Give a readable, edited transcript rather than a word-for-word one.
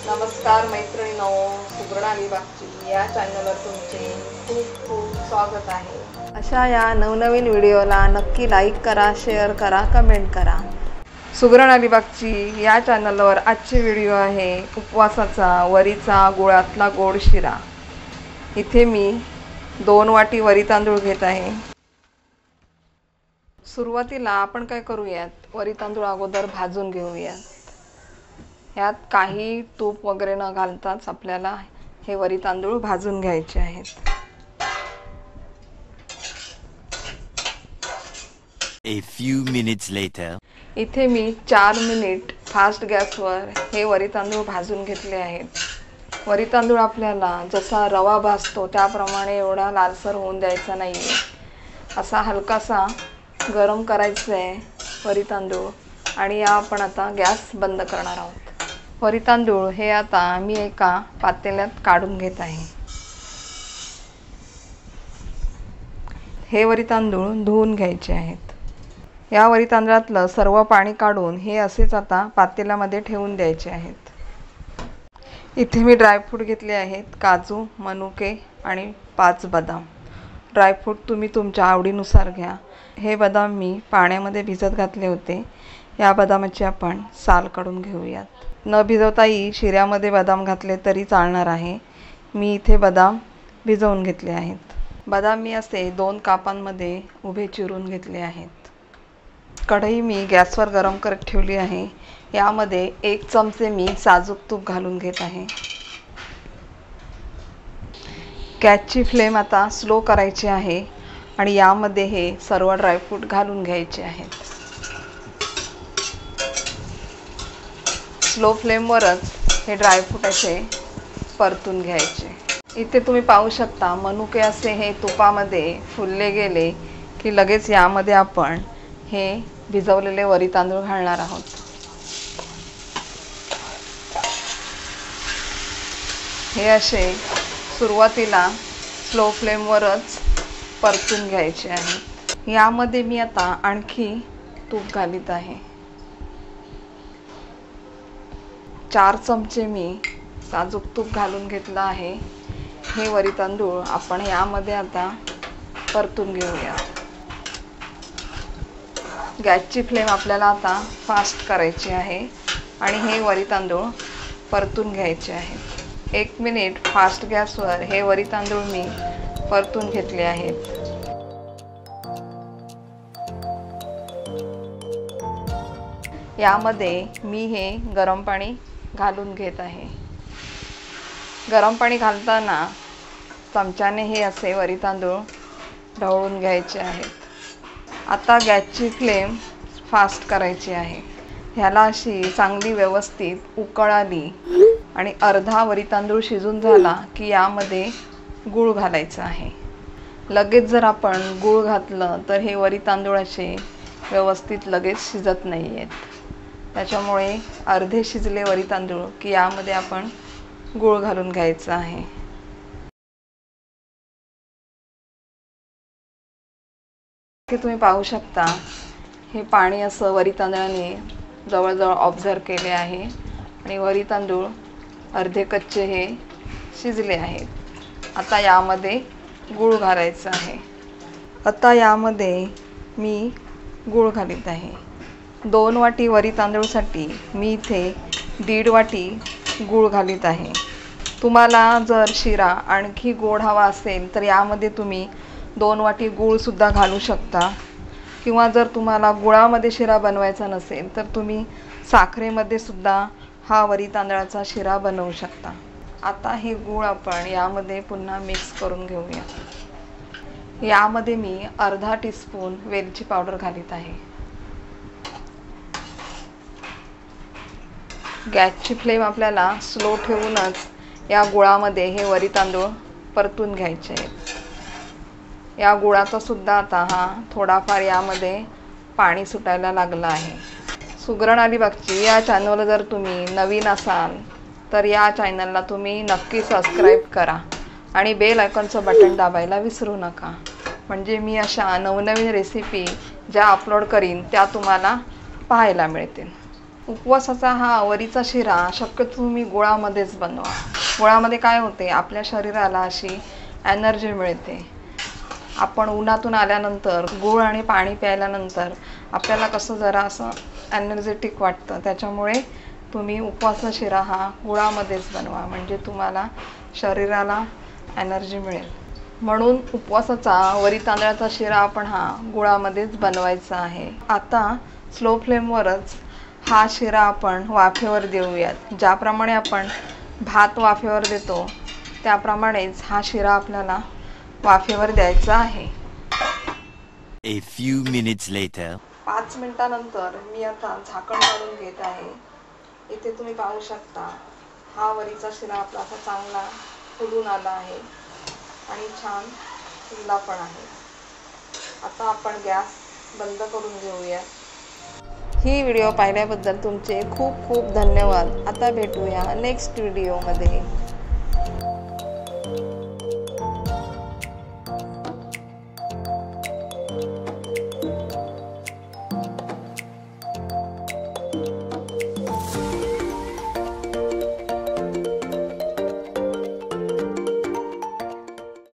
नमस्कार मैत्रिणींनो, सुगरण अलिबागची या चॅनलवर तुमचे खूप खूप स्वागत आहे। अशा या नवनवीन व्हिडिओला नक्की लाईक करा, शेअर करा, कमेंट करा। सुगरण अलिबागची या चॅनलवर आजची व्हिडिओ आहे उपवासाचा वरीचा गुळातला गोड शिरा। इथे मी 2 वाटी वरी तांदूळ घेत आहे। सुरुवातीला आपण काय करूयात, वरी तांदूळ अगोदर भाजून घेऊयात। यात काही तूप वगैरे न घालताच आपल्याला हे वरी तांदूळ भाजून घ्यायचे आहेत। A few minutes later. इथे मी 4 मिनिट फास्ट गॅसवर हे वरी तांदूळ भाजून घेतले आहेत। वरी तांदूळ आपल्याला जसा रवा भाजतो त्याप्रमाणे एवढा लालसर होऊन द्यायचा नाही, असा हलकासा गरम करायचा आहे वरी तांदूळ। आणि आपण आता गॅस बंद करणार आहोत। वरी तांदूळ हे आता मी एका पातेल्यात काढून घेत आहे। हे वरी तांदूळ धुवून घ्यायचे आहेत। या वरी तांदळातलं सर्व पाणी काढून हे असेच आता पातेल्यामध्ये ठेवून द्यायचे आहेत। इथे मी ड्रायफ्रूट घेतले आहेत, काजू, मनुके आणि 5 बदाम। ड्रायफ्रूट तुम्ही तुमच्या आवडीनुसार घ्या। हे बदाम मी पाण्यामध्ये भिजत घातले होते। या बदामाची आपण साल काढून घेऊयात। न भिजवताही शिऱ्यामध्ये बदाम घातले तरी चालणार आहे। मी इथे बदाम भिजवून घेतले आहेत। बदाम मी असे 2 कापांमध्ये उभे चिरून घेतले आहेत। कढई मी गॅसवर गरम करत ठेवली आहे। यामध्ये 1 चमचे मी साजूक तूप घालून घेत आहे। गॅसची फ्लेम आता स्लो करायची आहे आणि यामध्ये हे सर्व ड्रायफ्रूट घालून घ्यायचे आहेत। स्लो फ्लेमवरच हे ड्रायफ्रूट असे परतून घ्यायचे। इथे तुम्ही पाहू शकता मनुके असे हे तुपामध्ये फुलले गेले की लगेच यामध्ये आपण हे भिजवलेले वरी तांदूळ घालणार आहोत। हे असे सुरुवातीला स्लो फ्लेमवरच परतून घ्यायचे आहे। यामध्ये मी आता आणखी तूप घालीत आहे। 4 चमचे मी साजूक तूप घालून घेतलं आहे। हे वरी तांदूळ आपण यामध्ये आता परतून घेऊया। गॅसची फ्लेम आपल्याला आता फास्ट करायची आहे आणि हे वरी तांदूळ परतून घ्यायचे आहेत। 1 मिनिट फास्ट गॅसवर हे वरी तांदूळ मी परतून घेतले आहेत। यामध्ये मी हे गरम पाणी घालून घेत आहे। गरम पाणी घालताना चमच्याने हे असे वरी तांदूळ ढवळून घ्यायचे आहेत। आता गॅसची फ्लेम फास्ट करायची आहे। ह्याला अशी चांगली व्यवस्थित उकळ आली आणि अर्धा वरी तांदूळ शिजून झाला की यामध्ये गूळ घालायचा आहे। लगेच जर आपण गूळ घातलं तर हे वरी तांदूळ असे व्यवस्थित लगेच शिजत नाही आहेत। त्याच्यामुळे अर्धे शिजले वरी तांदूळ की यामध्ये आपण गूळ घालून घ्यायचा आहे। की तुम्ही पाहू शकता हे पाणी असं वरी तांदळाने जवळजवळ ऑब्झर्व केले आहे आणि वरी तांदूळ अर्धे कच्चे हे शिजले आहेत। आता यामध्ये गूळ घालायचं आहे। आता यामध्ये मी गूळ घालीत आहे। 2 वाटी वरी तांदूळसाठी मी इथे 1.5 वाटी गूळ घालीत आहे। तुम्हाला जर शिरा आणखी गोड हवा असेल तर यामध्ये तुम्ही 2 वाटी गूळसुद्धा घालू शकता, किंवा जर तुम्हाला गुळामध्ये शिरा बनवायचा नसेल तर तुम्ही साखरेमध्ये सुद्धा हा वरी तांदळाचा शिरा बनवू शकता। आता हे गूळ आपण यामध्ये पुन्हा मिक्स करून घेऊया। यामध्ये मी अर्धा टीस्पून वेलची पावडर घालीत आहे। गॅसची फ्लेम आपल्याला स्लो ठेवूनच या गुळामध्ये हे वरी तांदूळ परतून घ्यायचे आहेत। या गुळाचा सुद्धा आता हा थोडाफार यामध्ये पाणी सुटायला लागलं आहे। सुगरण अलिबागची या चॅनलला जर तुम्ही नवीन असाल तर या चॅनलला तुम्ही नक्की सबस्क्राईब करा आणि बेल आयकॉनचं बटन दाबायला विसरू नका, म्हणजे मी अशा नवनवीन रेसिपी ज्या अपलोड करीन त्या तुम्हाला पाहायला मिळतील। उपवासाचा हा वरीचा शिरा शक्यतो तुम्ही गुळामध्येच बनवा. गुळामध्ये काय होते, आपल्या शरीराला अशी एनर्जी मिळते. आपण उन्हातून आल्यानंतर गूळ आणि पाणी प्यायल्यानंतर आपल्याला कसं जरा असं एनर्जेटिक वाटतं. त्याच्यामुळे तुम्ही उपवासाचा शिरा हा गुळामध्येच बनवा, म्हणजे तुम्हाला शरीराला एनर्जी मिळेल. म्हणून उपवासाचा वरी तांदळाचा शिरा आपण हा गुळामध्येच बनवायचा आहे. आता स्लो फ्लेमवरच हा शिरा आपण वाफेवर देऊयात. ज्याप्रमाणे आपण भात वाफेवर देतो त्याप्रमाणेच हा शिरा आपल्याला वाफेवर द्यायचा आहे. A few minutes later. 5 मिनिटानंतर मी आता झाकण काढून घेत आहे. इथे तुम्ही पाहू शकता हा वरीचा शिरा आपला असा चांगला फुलून आला आहे आणि छान फुलला पण आहे. आता आपण गॅस बंद करून घेऊया. ही व्हिडिओ पाहिल्याबद्दल तुमचे खूप खूप धन्यवाद. आता भेटूया नेक्स्ट व्हिडिओमध्ये.